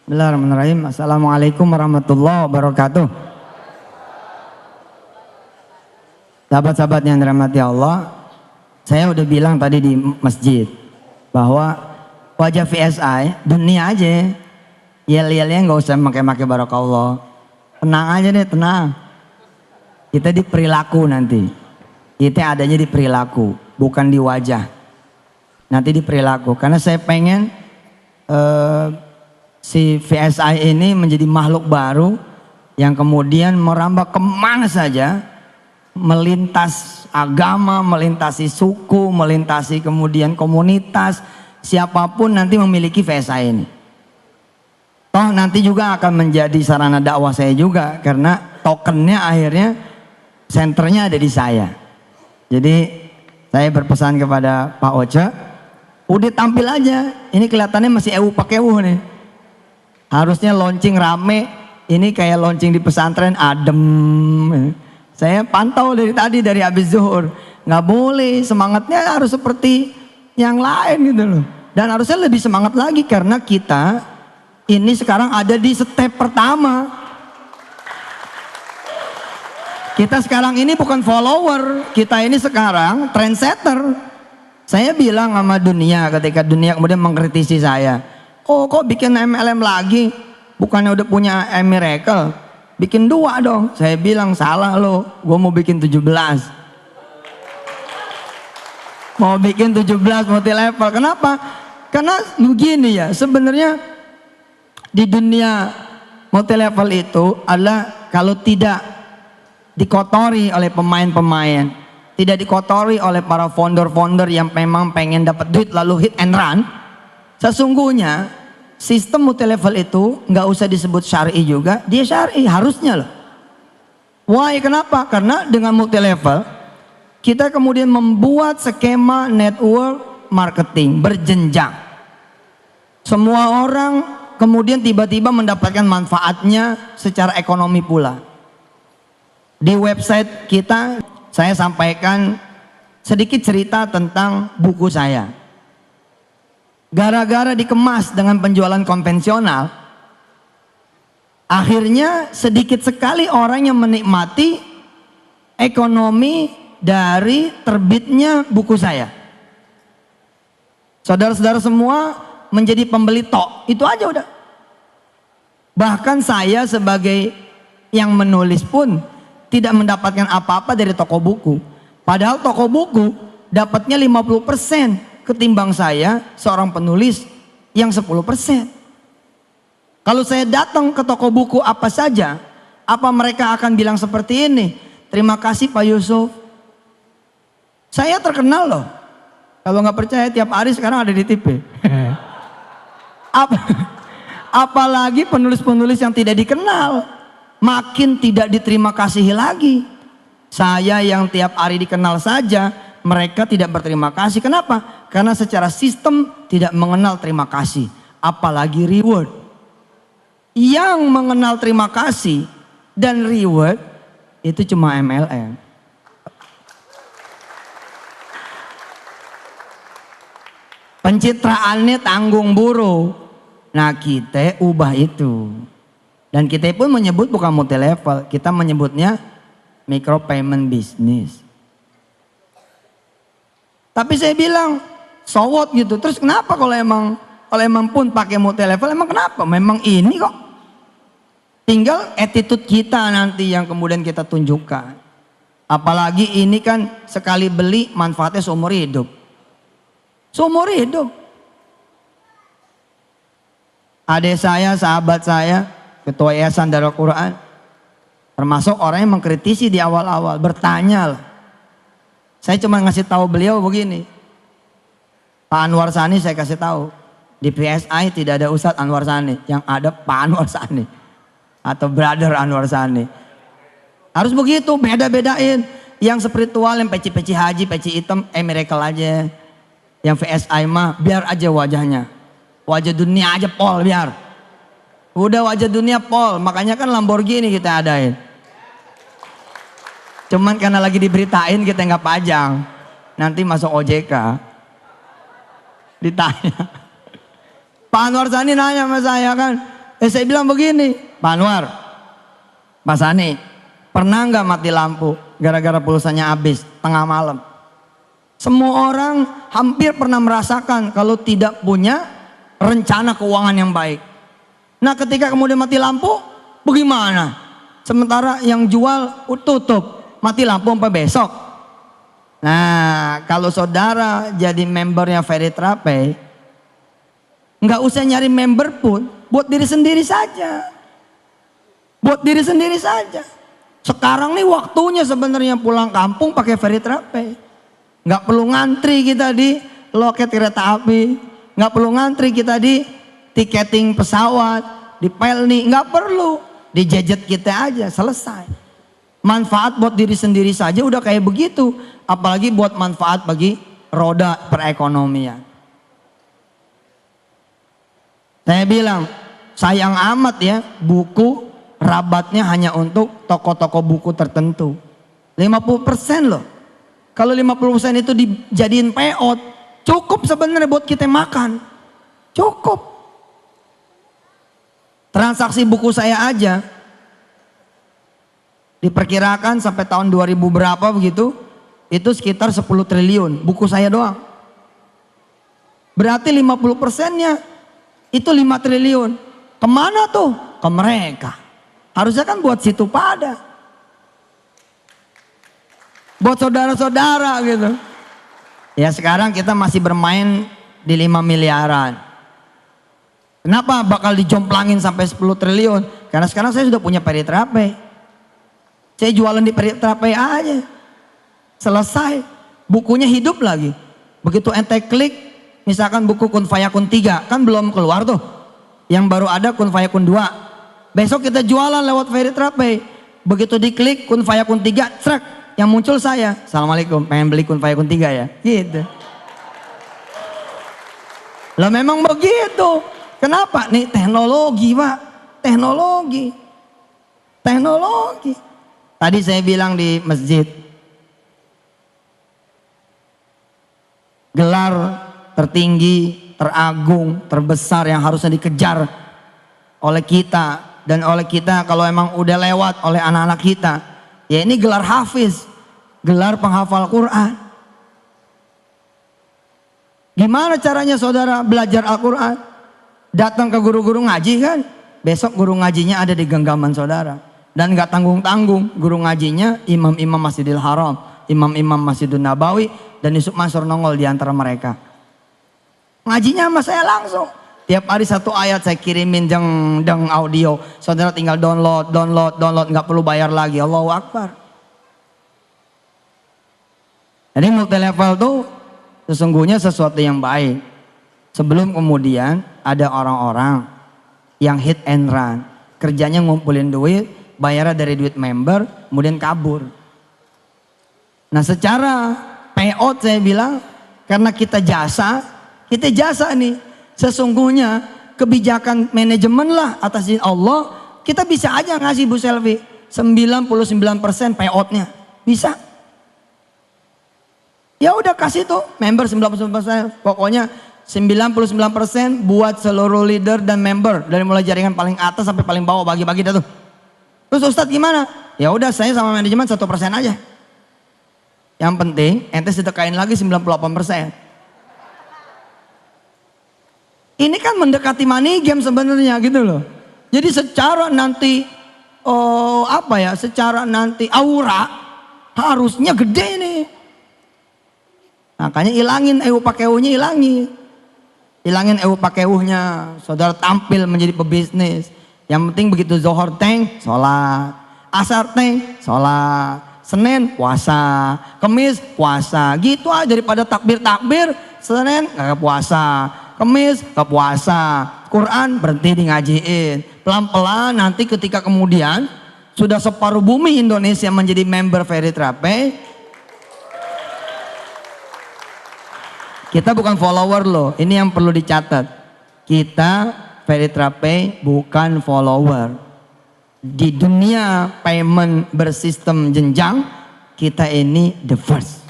Bismillahirrahmanirrahim. Assalamualaikum warahmatullahi wabarakatuh. Sahabat-sahabat yang dirahmati Allah, saya udah bilang tadi di masjid bahwa wajah VSI dunia aja, yel-yelnya nggak usah pakai barakallah. Tenang aja deh, tenang. Kita di perilaku nanti. Kita adanya di perilaku, bukan di wajah. Nanti di perilaku. Karena saya pengen si VSI ini menjadi makhluk baru yang kemudian merambah kemana saja, melintas agama, melintasi suku, melintasi kemudian komunitas, siapapun nanti memiliki VSI ini. Toh nanti juga akan menjadi sarana dakwah saya juga, karena tokennya akhirnya senternya ada di saya. Jadi saya berpesan kepada Pak Oce, udah tampil aja, ini kelihatannya masih pakai nih. Harusnya launching rame, ini kayak launching di pesantren adem. Saya pantau dari tadi, dari habis zuhur. Nggak boleh, semangatnya harus seperti yang lain gitu loh. Dan harusnya lebih semangat lagi karena kita ini sekarang ada di step pertama. Kita sekarang ini bukan follower, kita ini sekarang trendsetter. Saya bilang sama dunia ketika dunia kemudian mengkritisi saya. Oh kok bikin MLM lagi? Bukannya udah punya Miracle? Bikin 2 dong. Saya bilang salah lo, gue mau bikin 17. Mau bikin 17 multi level. Kenapa? Karena begini ya, sebenarnya di dunia multi level itu adalah kalau tidak dikotori oleh pemain-pemain, tidak dikotori oleh para founder-founder yang memang pengen dapat duit lalu hit and run, sesungguhnya sistem multi level itu nggak usah disebut syar'i juga, dia syar'i harusnya loh. Why? Kenapa? Karena dengan multi level kita kemudian membuat skema network marketing berjenjang. Semua orang kemudian tiba-tiba mendapatkan manfaatnya secara ekonomi pula. Di website kita saya sampaikan sedikit cerita tentang buku saya. Gara-gara dikemas dengan penjualan konvensional, akhirnya sedikit sekali orang yang menikmati ekonomi dari terbitnya buku saya. Saudara-saudara semua menjadi pembeli tok, itu aja udah. Bahkan saya sebagai yang menulis pun tidak mendapatkan apa-apa dari toko buku. Padahal toko buku dapatnya 50% ketimbang saya seorang penulis yang 10%. Kalau saya datang ke toko buku apa saja, apa mereka akan bilang seperti ini? Terima kasih Pak Yusuf. Saya terkenal loh. Kalau nggak percaya tiap hari sekarang ada di TV. Apalagi penulis-penulis yang tidak dikenal, makin tidak diterima kasih lagi. Saya yang tiap hari dikenal saja, mereka tidak berterima kasih. Kenapa? Karena secara sistem tidak mengenal terima kasih, apalagi reward. Yang mengenal terima kasih dan reward itu cuma MLM. Pencitraannya tanggung buruh. Nah kita ubah itu. Dan kita pun menyebut bukan multi level, kita menyebutnya micro payment business. Tapi saya bilang so what gitu. Terus kenapa kalau emang pun pakai multi level, emang kenapa? Memang ini kok. Tinggal attitude kita nanti yang kemudian kita tunjukkan. Apalagi ini kan sekali beli manfaatnya seumur hidup. Seumur hidup. Adik saya, sahabat saya, ketua Yayasan Darul Quran, termasuk orang yang mengkritisi di awal-awal, bertanya lah. Saya cuma ngasih tahu beliau begini, Pak Anwar Sani saya kasih tahu, di PSI tidak ada Ustadz Anwar Sani, yang ada Pak Anwar Sani atau Brother Anwar Sani. Harus begitu, beda-bedain. Yang spiritual, yang peci-peci haji, peci hitam, Miracle aja. Yang VSI mah biar aja wajahnya, wajah dunia aja pol biar. Udah wajah dunia pol, makanya kan Lamborghini kita adain. Cuman karena lagi diberitain kita nggak pajang, nanti masuk OJK. Ditanya, Pak Anwar Sani nanya sama saya kan, Saya bilang begini, Pak Anwar, Pak Sani, pernah nggak mati lampu gara-gara pulsanya habis tengah malam? Semua orang hampir pernah merasakan kalau tidak punya rencana keuangan yang baik. Nah ketika kemudian mati lampu, bagaimana? Sementara yang jual tutup, mati lampu sampai besok. Nah kalau saudara jadi membernya Veritrapay, nggak usah nyari member pun, buat diri sendiri saja. Buat diri sendiri saja. Sekarang nih waktunya sebenarnya pulang kampung pakai Veritrapay. Nggak perlu ngantri kita di loket kereta api, nggak perlu ngantri kita di tiketing pesawat, di Pelni, nggak perlu, di gadget kita aja selesai. Manfaat buat diri sendiri saja udah kayak begitu, apalagi buat manfaat bagi roda perekonomian. Saya bilang sayang amat ya, buku rabatnya hanya untuk toko-toko buku tertentu. 50% loh. Kalau 50% itu dijadiin payout, cukup sebenarnya buat kita makan. Cukup. Transaksi buku saya aja diperkirakan sampai tahun 2000 berapa begitu, itu sekitar 10 triliun buku saya doang. Berarti 50%-nya itu 5 triliun. Kemana tuh? Ke mereka. Harusnya kan buat situ pada. Buat saudara-saudara gitu. Ya sekarang kita masih bermain di 5 miliaran. Kenapa bakal dijomplangin sampai 10 triliun? Karena sekarang saya sudah punya Veritrapay. Saya jualan di Veritrapay aja. Selesai. Bukunya hidup lagi. Begitu ente klik, misalkan buku Kun Fayakun 3, kan belum keluar tuh. Yang baru ada Kun Fayakun 2. Besok kita jualan lewat Veritrapay. Begitu diklik Kun Fayakun 3, trek. Yang muncul saya, Assalamualaikum, pengen beli Kun Fayakun 3 ya, gitu. Lah memang begitu. Kenapa? Nih teknologi Pak, teknologi. Tadi saya bilang di masjid, gelar tertinggi, teragung, terbesar yang harusnya dikejar oleh kita, dan oleh kita kalau emang udah lewat oleh anak-anak kita, ya ini gelar hafiz, gelar penghafal Quran. Gimana caranya saudara belajar Al-Quran? Datang ke guru-guru ngaji kan? Besok guru ngajinya ada di genggaman saudara. Dan gak tanggung-tanggung, guru ngajinya imam-imam Masjidil Haram, imam-imam Masjidun Nabawi, dan Yusuf Mansur nongol di antara mereka. Ngajinya sama saya langsung. Tiap hari 1 ayat saya kirimin deng audio. Saudara tinggal download, gak perlu bayar lagi. Allahu Akbar. Jadi multi level tuh sesungguhnya sesuatu yang baik. Sebelum kemudian ada orang-orang yang hit and run. Kerjanya ngumpulin duit, bayarnya dari duit member, kemudian kabur. Nah secara payout saya bilang, karena kita jasa nih. Sesungguhnya kebijakan manajemen lah atas izin Allah, kita bisa aja ngasih Bu Selvi 99% payoutnya. Bisa. Ya udah kasih tuh member 99%, pokoknya 99% buat seluruh leader dan member dari mulai jaringan paling atas sampai paling bawah, bagi-bagi dah tuh. Terus Ustadz gimana? Ya udah saya sama manajemen 1% aja. Yang penting ente sedekain lagi 98%. Ini kan mendekati money game sebenarnya gitu loh. Jadi secara nanti secara nanti aura harusnya gede nih. Makanya ilangin pakeuhnya, ilangin pakeuhnya. Saudara tampil menjadi pebisnis. Yang penting begitu Zohor teng, sholat. Asar teng, sholat. Senin puasa, Kemis puasa. Gitu aja, daripada takbir, Senin gak puasa, Kemis gak puasa, Quran berhenti di ngajiin. Pelan-pelan nanti ketika kemudian sudah separuh bumi Indonesia menjadi member Veritrapay. Kita bukan follower loh, ini yang perlu dicatat. Kita Veritrapay bukan follower. Di dunia payment bersistem jenjang, kita ini the first.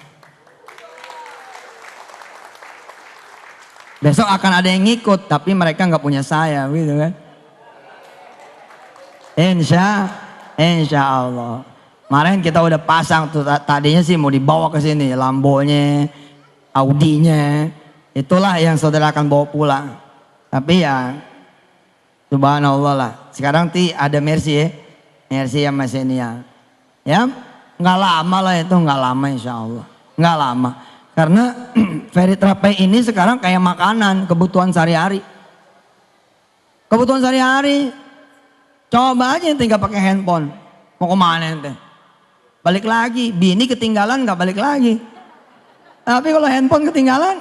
Besok akan ada yang ngikut, tapi mereka nggak punya saya, gitu kan? Insya Allah. Kemarin kita udah pasang tuh, tadinya sih mau dibawa ke sini, Lambonya, Audinya, itulah yang saudara akan bawa pulang. Tapi ya, subhanallah lah. Sekarang ada Mercy ya, Mercy sama Xenia. Ya, nggak lama lah itu, nggak lama insya Allah, nggak lama. Karena Feritrape ini sekarang kayak makanan, kebutuhan sehari-hari. Kebutuhan sehari-hari. Coba aja tinggal pakai handphone, mau kemana ente? Balik lagi, bini ketinggalan nggak balik lagi. Tapi kalau handphone ketinggalan,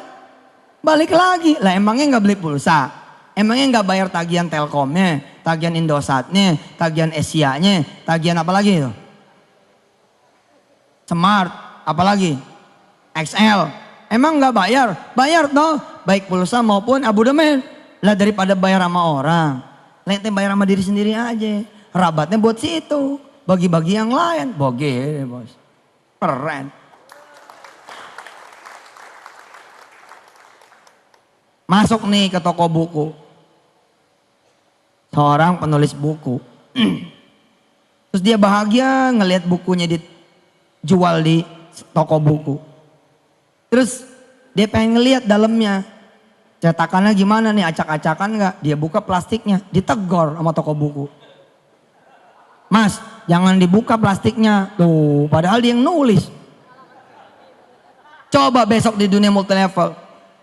balik lagi. Lah emangnya nggak beli pulsa? Emangnya nggak bayar tagihan Telkomnya, tagihan Indosatnya, tagihan Asianya, tagihan apa lagi itu? Smart, apa lagi? XL. Emang nggak bayar? Bayar toh, baik pulsa maupun abodemen. Lah daripada bayar sama orang, ente bayar sama diri sendiri aja. Rabatnya buat situ, bagi-bagi yang lain. Boge bos, keren. Masuk nih ke toko buku. Seorang penulis buku. Terus dia bahagia ngelihat bukunya dijual di toko buku. Terus dia pengen ngelihat dalamnya. Cetakannya gimana nih, acak-acakan nggak? Dia buka plastiknya, ditegor sama toko buku. Mas, jangan dibuka plastiknya. Tuh, padahal dia yang nulis. Coba besok di dunia multilevel.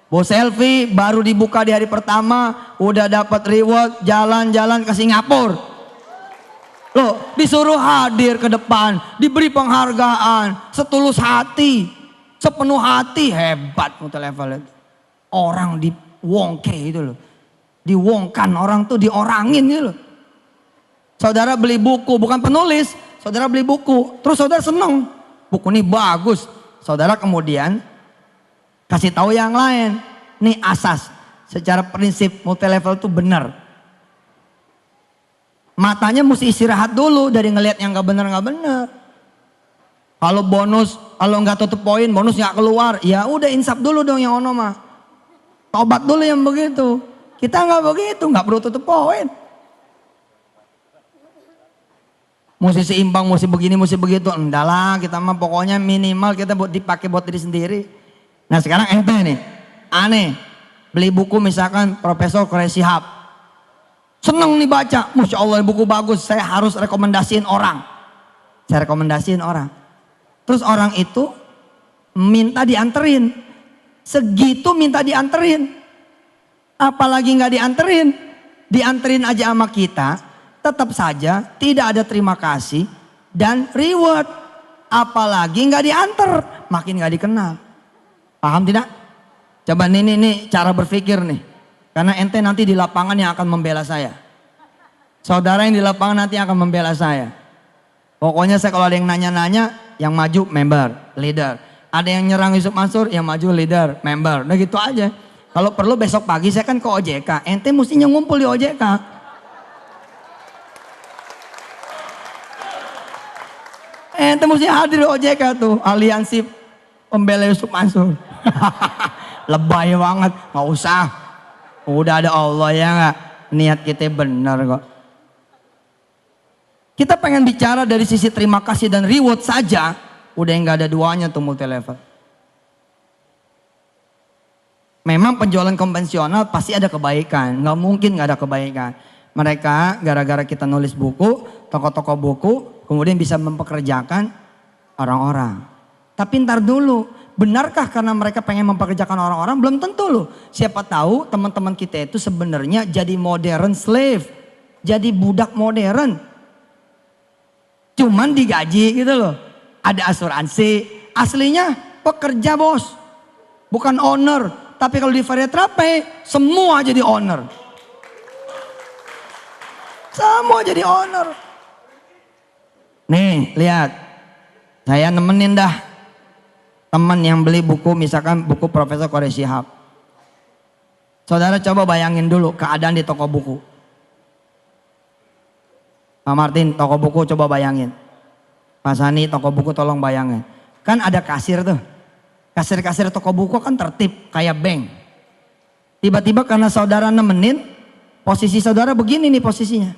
Bos selfie baru dibuka di hari pertama, udah dapat reward, jalan-jalan ke Singapura. Loh, disuruh hadir ke depan, diberi penghargaan, setulus hati, sepenuh hati, hebat multilevel itu. Orang diwongke itu loh, diwongkan orang tuh, diorangin gitu loh. Saudara beli buku, bukan penulis, saudara beli buku, terus saudara seneng, buku ini bagus. Saudara kemudian kasih tahu yang lain, nih asas, secara prinsip multilevel tuh benar. Matanya mesti istirahat dulu dari ngelihat yang nggak benar. Kalau bonus, kalau nggak tutup poin, bonus nggak keluar, ya udah insaf dulu dong yang ono mah. Tobat dulu yang begitu. Kita nggak begitu, nggak perlu tutup poin. Mesti seimbang, mesti begini, mesti begitu. Enggak lah, kita mah pokoknya minimal kita buat dipakai buat diri sendiri. Nah sekarang ente nih, aneh, beli buku misalkan Profesor Quraish Shihab. Seneng nih baca, Masya Allah buku bagus, saya harus rekomendasiin orang. Saya rekomendasiin orang. Terus orang itu minta dianterin. Segitu minta dianterin. Apalagi nggak dianterin. Dianterin aja sama kita, tetap saja tidak ada terima kasih dan reward. Apalagi nggak dianter, makin nggak dikenal. Paham tidak? Coba nih cara berpikir nih. Karena ente nanti di lapangan yang akan membela saya. Saudara yang di lapangan nanti akan membela saya. Pokoknya saya kalau ada yang nanya-nanya, yang maju member, leader. Ada yang nyerang Yusuf Mansur, yang maju leader, member. Udah gitu aja. Kalau perlu besok pagi saya kan ke OJK. Ente mestinya ngumpul di OJK. Ente mesti hadir di OJK tuh. Aliansi pembela Yusuf Mansur. Lebay banget, nggak usah. Udah ada Allah ya nggak. Niat kita benar kok. Kita pengen bicara dari sisi terima kasih dan reward saja, udah nggak ada duanya tuh multilevel. Memang penjualan konvensional pasti ada kebaikan, nggak mungkin nggak ada kebaikan. Mereka gara-gara kita nulis buku, toko-toko buku, kemudian bisa mempekerjakan orang-orang. Tapi ntar dulu, benarkah karena mereka pengen mempekerjakan orang-orang? Belum tentu loh. Siapa tahu teman-teman kita itu sebenarnya jadi modern slave, jadi budak modern. Cuman digaji gitu loh. Ada asuransi. Aslinya pekerja bos. Bukan owner. Tapi kalau di Feritrape semua jadi owner. Semua jadi owner. Nih lihat. Saya nemenin dah. Teman yang beli buku misalkan buku Profesor Quraish Shihab. Saudara coba bayangin dulu keadaan di toko buku. Pak Martin, toko buku coba bayangin. Pak Sani, toko buku tolong bayangin. Kan ada kasir tuh. Kasir-kasir toko buku kan tertib kayak bank. Tiba-tiba karena saudara nemenin, posisi saudara begini nih posisinya.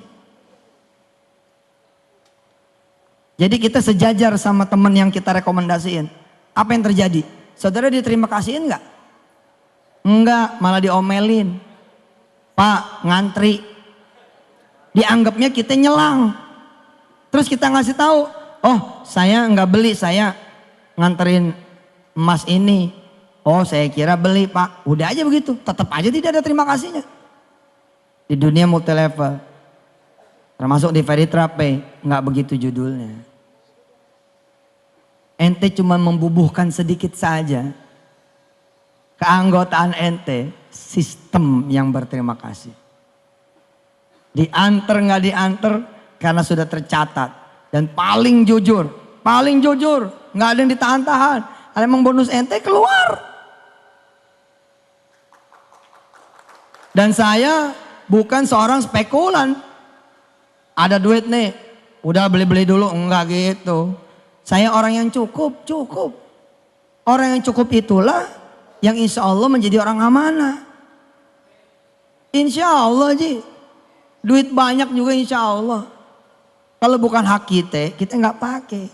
Jadi kita sejajar sama teman yang kita rekomendasiin. Apa yang terjadi? Saudara diterima kasihin nggak? Enggak, malah diomelin. Pak, ngantri. Dianggapnya kita nyelang. Terus kita ngasih tahu, oh saya nggak beli, saya nganterin emas ini. Oh saya kira beli Pak. Udah aja begitu, tetap aja tidak ada terima kasihnya. Di dunia multi level, termasuk di Veritrape, nggak begitu judulnya. Ente cuma membubuhkan sedikit saja. Keanggotaan ente, sistem yang berterima kasih. Diantar nggak diantar karena sudah tercatat. Dan paling jujur, nggak ada yang ditahan-tahan. Ada emang bonus ente keluar. Dan saya bukan seorang spekulan. Ada duit nih, udah beli-beli dulu, enggak gitu. Saya orang yang cukup. Orang yang cukup itulah yang insya Allah menjadi orang amanah. Insya Allah Ji. Duit banyak juga insya Allah. Kalau bukan hak kita nggak pakai.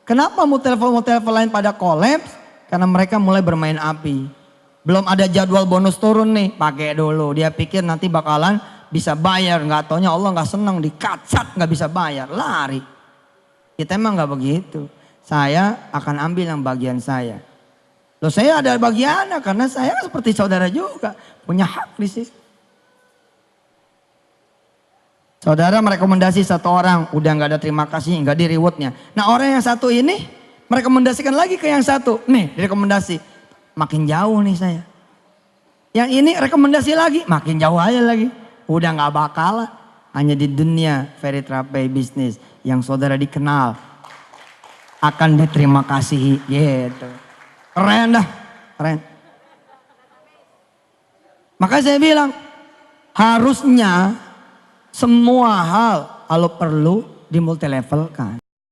Kenapa multi-level lain pada kolaps? Karena mereka mulai bermain api. Belum ada jadwal bonus turun nih, pakai dulu. Dia pikir nanti bakalan bisa bayar. Nggak taunya Allah nggak senang, dikacat nggak bisa bayar, lari. Kita emang nggak begitu. Saya akan ambil yang bagian saya. Loh saya ada bagiannya karena saya seperti saudara juga. Punya hak di sini. Saudara merekomendasi satu orang. Udah gak ada terima kasih, gak di rewardnya. Nah orang yang satu ini merekomendasikan lagi ke yang satu. Nih rekomendasi. Makin jauh nih saya. Yang ini rekomendasi lagi. Makin jauh aja lagi. Udah gak bakal. Hanya di dunia Veritrape bisnis. Yang saudara dikenal. Akan diterima kasih gitu. Keren dah, keren. Maka saya bilang harusnya semua hal kalau perlu dimultilevelkan.